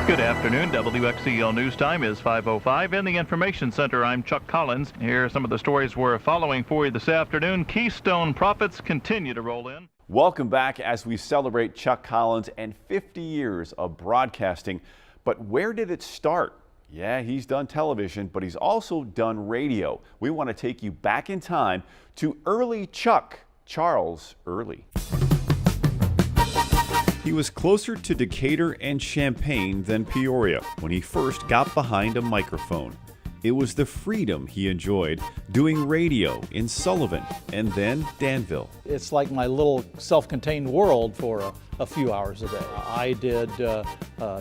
Good afternoon. WXEL News Time is 5:05. In the Information Center, I'm Chuck Collins. Here are some of the stories we're following for you this afternoon. Keystone profits continue to roll in. Welcome back as we celebrate Chuck Collins and 50 years of broadcasting. But where did it start? Yeah, he's done television, but he's also done radio. We want to take you back in time to Early Chuck, Charles Earley. He was closer to Decatur and Champaign than Peoria when he first got behind a microphone. It was the freedom he enjoyed doing radio in Sullivan and then Danville. It's like my little self-contained world for a few hours a day. I did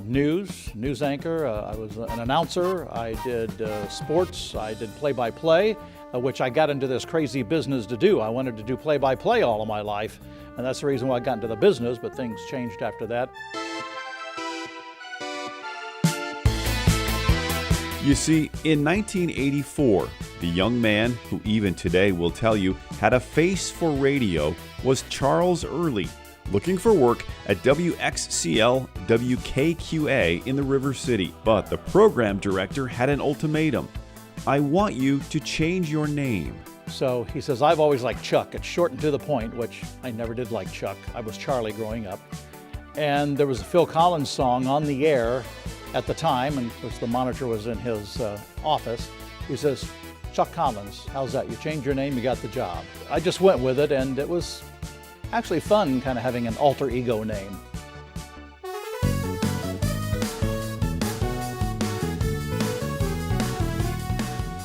news anchor, I was an announcer, I did sports, I did play-by-play, which I got into this crazy business to do. I wanted to do play-by-play all of my life, and that's the reason why I got into the business, but things changed after that. You see, in 1984, the young man who even today will tell you had a face for radio was Charles Earley, looking for work at WXCL WKQA in the River City. But the program director had an ultimatum. I want you to change your name. So he says, I've always liked Chuck. It's short and to the point, which I never did like Chuck. I was Charlie growing up. And there was a Phil Collins song on the air at the time, and of course the monitor was in his office. He says, Chuck Collins, how's that? You changed your name, you got the job. I just went with it, and it was actually fun kind of having an alter ego name.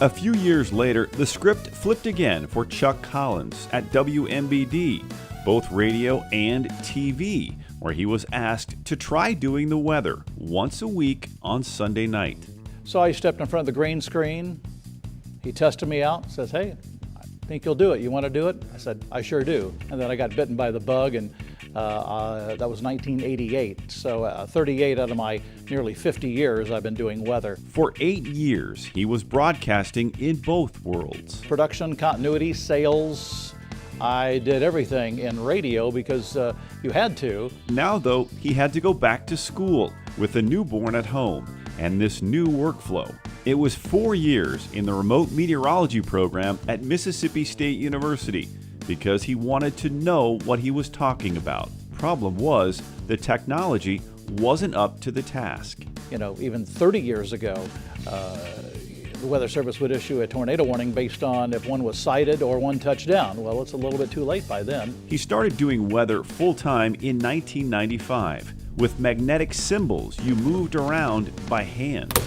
A few years later, the script flipped again for Chuck Collins at WMBD, both radio and TV, where he was asked to try doing the weather once a week on Sunday night. So I stepped in front of the green screen. He tested me out, says, hey, I think you'll do it. You want to do it? I said, I sure do. And then I got bitten by the bug, and that was 1988. So 38 out of my nearly 50 years I've been doing weather. For 8 years, he was broadcasting in both worlds. Production, continuity, sales. I did everything in radio because you had to. Now, though, he had to go back to school with a newborn at home and this new workflow. It was 4 years in the remote meteorology program at Mississippi State University because he wanted to know what he was talking about. Problem was, the technology wasn't up to the task. You know, even 30 years ago, the Weather Service would issue a tornado warning based on if one was sighted or one touched down. Well, it's a little bit too late by then. He started doing weather full-time in 1995. With magnetic symbols you moved around by hand.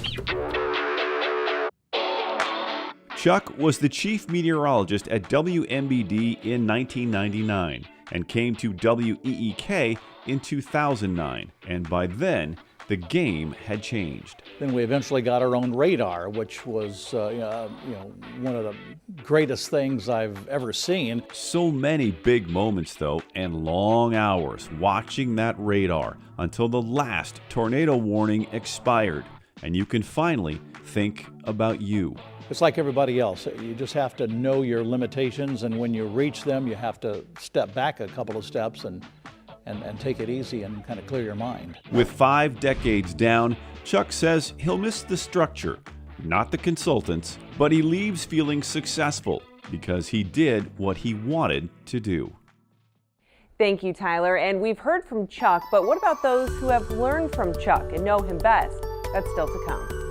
Chuck was the chief meteorologist at WMBD in 1999 and came to WEEK in 2009, and by then the game had changed. Then we eventually got our own radar, which was one of the greatest things I've ever seen. So many big moments though, and long hours watching that radar until the last tornado warning expired, and you can finally think about you. It's like everybody else. You just have to know your limitations, and when you reach them, you have to step back a couple of steps and take it easy and kind of clear your mind. With 5 decades down, Chuck says he'll miss the structure, not the consultants, but he leaves feeling successful because he did what he wanted to do. Thank you, Tyler. And we've heard from Chuck, but what about those who have learned from Chuck and know him best? That's still to come.